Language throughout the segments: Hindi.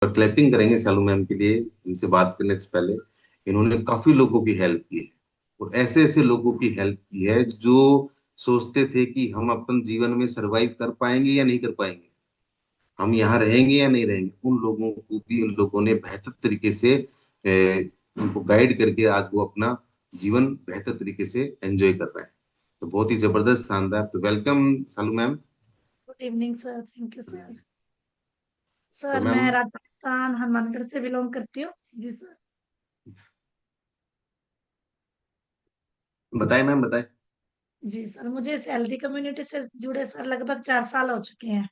बार क्लैपिंग करेंगे शालू मैम के लिए। इनसे बात करने से पहले इन्होंने काफी लोगों की हेल्प की है, और ऐसे ऐसे लोगों की हेल्प की है जो सोचते थे कि हम अपन जीवन में सरवाइव कर पाएंगे या नहीं कर पाएंगे, हम यहाँ रहेंगे या नहीं रहेंगे। उन लोगों को भी उन लोगों ने बेहतर तरीके से उनको गाइड करके आज वो अपना जीवन बेहतर तरीके से एंजॉय कर रहे हैं। तो बहुत ही जबरदस्त, शानदार। तो welcome Shalu ma'am. Good evening sir. Thank you sir. तो सर मैम मैं राजस्थान हनुमानगढ़ से बिलोंग करती हूँ। जी सर। बताएं, मैम बताएं। जी सर, मुझे इस हेल्दी कम्युनिटी से जुड़े सर लगभग 4 साल हो चुके हैं।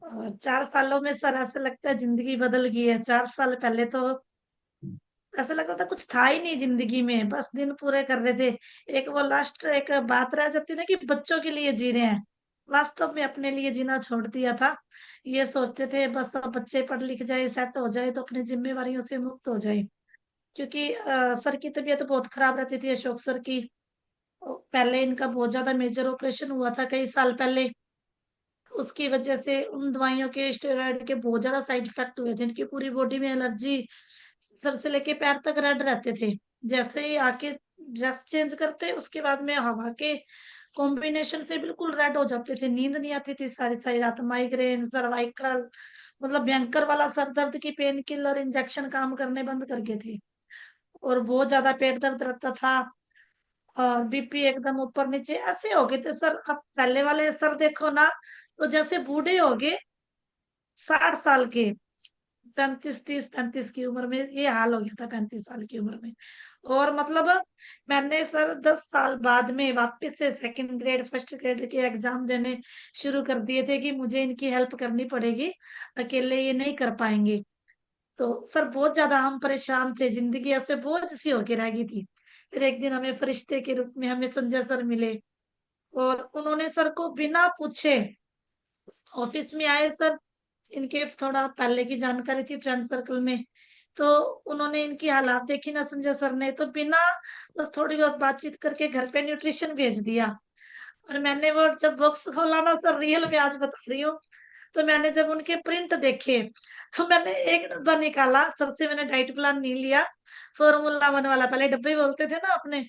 और 4 सालों में सर ऐसा लगता है जिंदगी बदल गई है। 4 साल पहले तो ऐसा लगता था कुछ था ही नहीं जिंदगी में, बस दिन पूरे कर रहे थे। एक वो लास्ट एक बात रह जाती ना कि बच्चों के लिए जी रहे हैं। वास्तव में अपने लिए जीना छोड़ दिया था। ये सोचते थे बस अब बच्चे पढ़ लिख जाए, सेट हो जाए तो अपनी जिम्मेवारियों से मुक्त हो जाए। क्योंकि सर की तबीयत बहुत खराब रहती थी, अशोक सर की। पहले इनका बहुत ज्यादा मेजर ऑपरेशन हुआ था कई साल पहले। उसकी वजह से उन दवाइयों के, स्टेरॉइड के बहुत ज्यादा साइड इफेक्ट हुए थे। इनकी पूरी बॉडी में एलर्जी, सर से लेके पैर तक रेड रहते थे। जैसे ही आके ड्रेस चेंज करते उसके बाद में हवा के कॉम्बिनेशन से बिल्कुल रेड हो जाते थे। नींद नहीं आती थी सारी सारी रात। माइग्रेन, सर्वाइकल, मतलब भयंकर वाला सर दर्द की पेन किलर इंजेक्शन काम करने बंद कर गए थे। और बहुत ज्यादा पेट दर्द रहता था। और बीपी एकदम ऊपर नीचे ऐसे हो गए थे सर। अब पहले वाले सर देखो ना, तो जैसे बूढ़े हो गए, 60 साल के। 35 की उम्र में ये हाल हो गया था, 35 साल की उम्र में। और मतलब मैंने सर 10 साल बाद में वापस से सेकंड ग्रेड फर्स्ट ग्रेड के एग्जाम देने शुरू कर दिए थे कि मुझे इनकी हेल्प करनी पड़ेगी, अकेले ये नहीं कर पाएंगे। तो सर बहुत ज्यादा हम परेशान थे, जिंदगी ऐसे बोझ सी होके रह गई थी। फिर एक दिन हमें फरिश्ते के रूप में हमें संजय सर मिले। और उन्होंने सर को बिना पूछे ऑफिस में आए सर। इनके थोड़ा पहले की जानकारी थी फ्रेंड सर्कल में। तो उन्होंने इनकी हालात देखी ना संजय सर ने, तो बिना बस थोड़ी बहुत बातचीत करके घर पे न्यूट्रिशन भेज दिया। और मैंने वो जब बॉक्स खोला ना सर, रियल में आज बता रही हूँ, तो मैंने जब उनके प्रिंट देखे तो मैंने एक डब्बा निकाला। सर से मैंने डाइट प्लान नहीं लिया, फॉर्मूला वन वाला, पहले डब्बे बोलते थे ना अपने।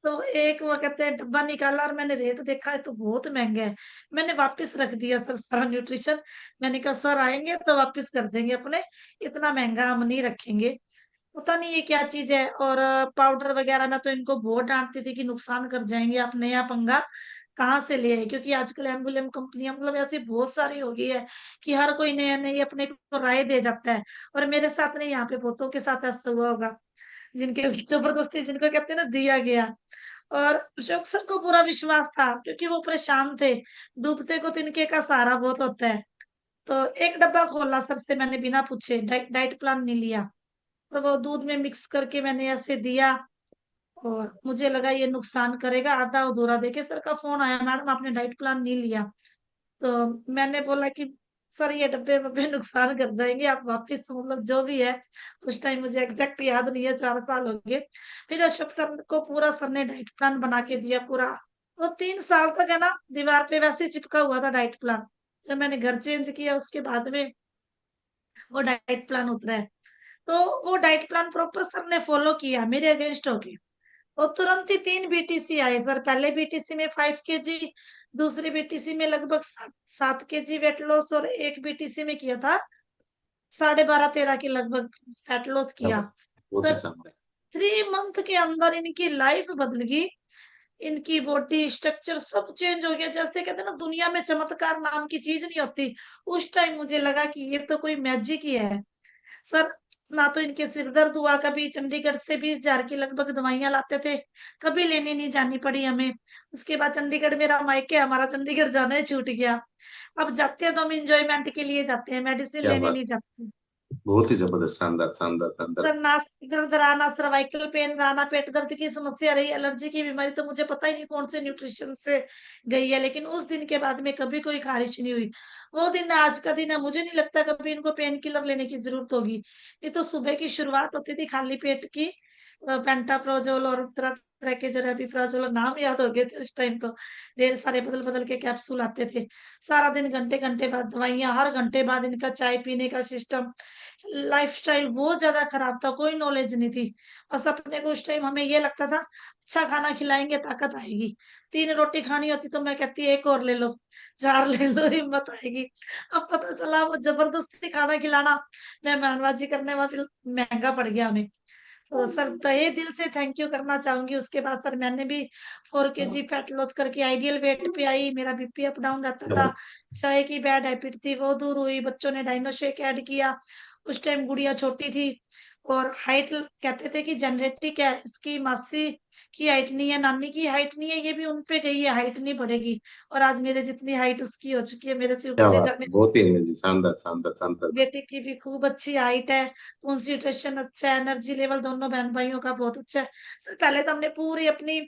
तो एक वो कहते हैं डब्बा निकाला और मैंने रेट देखा है तो बहुत महंगा है। मैंने वापस रख दिया सर सारा न्यूट्रिशन। मैंने कहा सर आएंगे तो वापस कर देंगे अपने, इतना महंगा हम नहीं रखेंगे। पता नहीं ये क्या चीज है। और पाउडर वगैरह मैं तो इनको बहुत डांटती थी कि नुकसान कर जाएंगे, आप नया पंगा कहाँ से ले आए। क्योंकि आजकल एम्बुलेम कंपनियां मतलब ऐसी बहुत सारी हो गई है कि हर कोई नया नई अपने को राय दे जाता है। और मेरे साथ नहीं, यहाँ पे बहुतों के साथ ऐसा हुआ होगा जिनके जबरदस्ती, जिनको कहते हैं ना, दिया गया। और अशोक सर को पूरा विश्वास था क्योंकि वो परेशान थे। डूबते को तिनके का सहारा बहुत होता है। तो एक डब्बा खोला सर से मैंने बिना पूछे, डाइट प्लान नहीं लिया। और वो दूध में मिक्स करके मैंने ऐसे दिया। और मुझे लगा ये नुकसान करेगा, आधा अधूरा देके सर का फोन आया, मैडम आपने डाइट प्लान नहीं लिया। तो मैंने बोला कि सर ये डब्बे वब्बे नुकसान कर जाएंगे, आप वापस, मतलब जो भी है। उस टाइम मुझे एग्जैक्ट याद नहीं है, 4 साल हो गए। फिर अशोक सर को पूरा सर ने डाइट प्लान बना के दिया पूरा। वो 3 साल तक है ना दीवार पे वैसे ही चिपका हुआ था डाइट प्लान। जब मैंने घर चेंज किया उसके बाद में वो डाइट प्लान उतरा है। तो वो डाइट प्लान प्रॉपर सर ने फॉलो किया मेरे अगेंस्ट होके। और तुरंत ही 3 बीटीसी आए सर। पहले बीटीसी में 5 kg, दूसरी बीटीसी में लगभग 7 kg वेट लॉस, और एक बीटीसी में किया था 12.5-13 के लगभग फैट लॉस क्या किया। बात, बहुत तो ही शानदार। 3 मंथ के अंदर इनकी लाइफ बदल गई। इनकी बॉडी स्ट्रक्चर सब चेंज हो गया। जैसे कहते हैं ना, दुनिया में चमत्कार नाम की चीज नहीं होती। उस टाइम मुझे लगा कि ये तो कोई मैजिक ही है सर। ना तो इनके सिर दर्द हुआ, कभी चंडीगढ़ से 20,000 की लगभग दवाइयां लाते थे, कभी लेने नहीं जानी पड़ी हमें। उसके बाद चंडीगढ़ मेरा मायके है, हमारा चंडीगढ़ जाना ही छूट गया। अब जाते हैं तो हम इंजॉयमेंट के लिए जाते हैं, मेडिसिन क्या लेने बात, नहीं जाते। बहुत ही जबरदस्त, शानदार शानदार शानदार। सर नास दर्द रहा, सर्वाइकल पेन रहा, पेट दर्द की समस्या रही, एलर्जी की बीमारी तो मुझे पता ही नहीं कौन से न्यूट्रिशन से गई है। लेकिन उस दिन के बाद में कभी कोई खारिश नहीं हुई। वो दिन आज का दिन है, मुझे नहीं लगता कभी इनको पेन किलर लेने की जरूरत होगी। ये तो सुबह की शुरुआत होती थी खाली पेट की, पेंटाप्रोजोल और तरह तरह के जो रेबिप्राजोल, नाम याद हो गए थे उस टाइम तो। ढेर सारे बदल बदल के कैप्सूल आते थे। सारा दिन घंटे घंटे बाद दवाइयां, हर घंटे बाद इनका चाय पीने का सिस्टम। लाइफस्टाइल बहुत ज्यादा खराब था, कोई नॉलेज नहीं थी। बस अपने को उस टाइम हमें ये लगता था अच्छा खाना खिलाएंगे ताकत आएगी। 3 रोटी खानी होती तो मैं कहती एक और ले लो, 4 ले लो, हिम्मत आएगी। अब पता चला वो जबरदस्ती खाना खिलाना, मेहमानबाजी करने में फिर महंगा पड़ गया हमें। तो सर तहे दिल से थैंक यू करना चाहूंगी। उसके बाद सर मैंने भी 4 kg फैट लॉस करके आइडियल वेट पे आई। मेरा बीपी अप डाउन रहता क्या था, बात। चाय की बैड हैबिट थी वो दूर हुई, बच्चों ने डाइनो शेक ऐड किया। उस टाइम गुड़िया छोटी थी, और हाइट कहते थे कि जेनेटिक है, इसकी मासी की हाइट नहीं है, नानी की हाइट नहीं है, ये भी उन पे गई है, हाइट नहीं बढ़ेगी। और आज मेरे जितनी हाइट उसकी हो चुकी है, मेरे से क्या ऊपर ही बात जाने। है, बहुत ही अमेजिंग, शानदार शानदार शानदार बात। बेटे की भी खूब अच्छी हाइट है, कॉन्स्टिट्यूशन अच्छा है, एनर्जी लेवल दोनों बहन भाइयों का बहुत अच्छा है। सर पहले तो हमने पूरी अपनी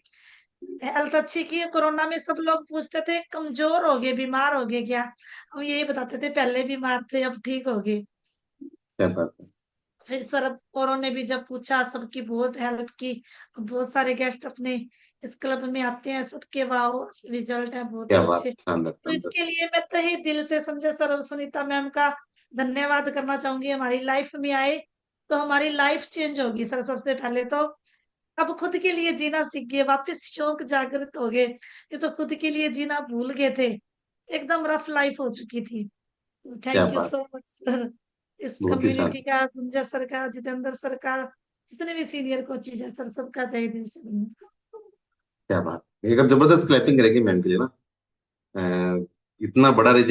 हेल्थ अच्छी की। कोरोना में सब लोग पूछते थे कमजोर हो गए, बीमार हो गए क्या। हम यही बताते थे पहले बीमार थे, अब ठीक हो गए। क्या बात है। फिर सर औरों ने भी जब पूछा, सबकी बहुत हेल्प की। बहुत सारे गेस्ट अपने इस क्लब में आते हैं, सबके वाह रिजल्ट है बहुत क्या ही बात, अच्छे। शानदार तो शानदार। इसके लिए मैं तहे दिल से संजय सर और सुनीता मैम का धन्यवाद करना चाहूंगी। हमारी लाइफ में आए तो हमारी लाइफ चेंज होगी सर। सबसे पहले तो अब खुद के लिए जीना सीख गए, वापस शौक जागृत हो गए। ये तो खुद के लिए जीना भूल गए थे, एकदम रफ लाइफ हो चुकी थी। क्या थैंक यू बात। So much sir. इस बहुत ही कम्युनिटी शानदार। का, संजय सर का, जितेंद्र सर का, जितने भी सीनियर कोचेज है सर, सबका तहे दिल से धन्यवाद। क्या बात, एक अब जबरदस्त क्लैपिंग करेगी मैम के लिए ना। इतना बड़ा रिजल्ट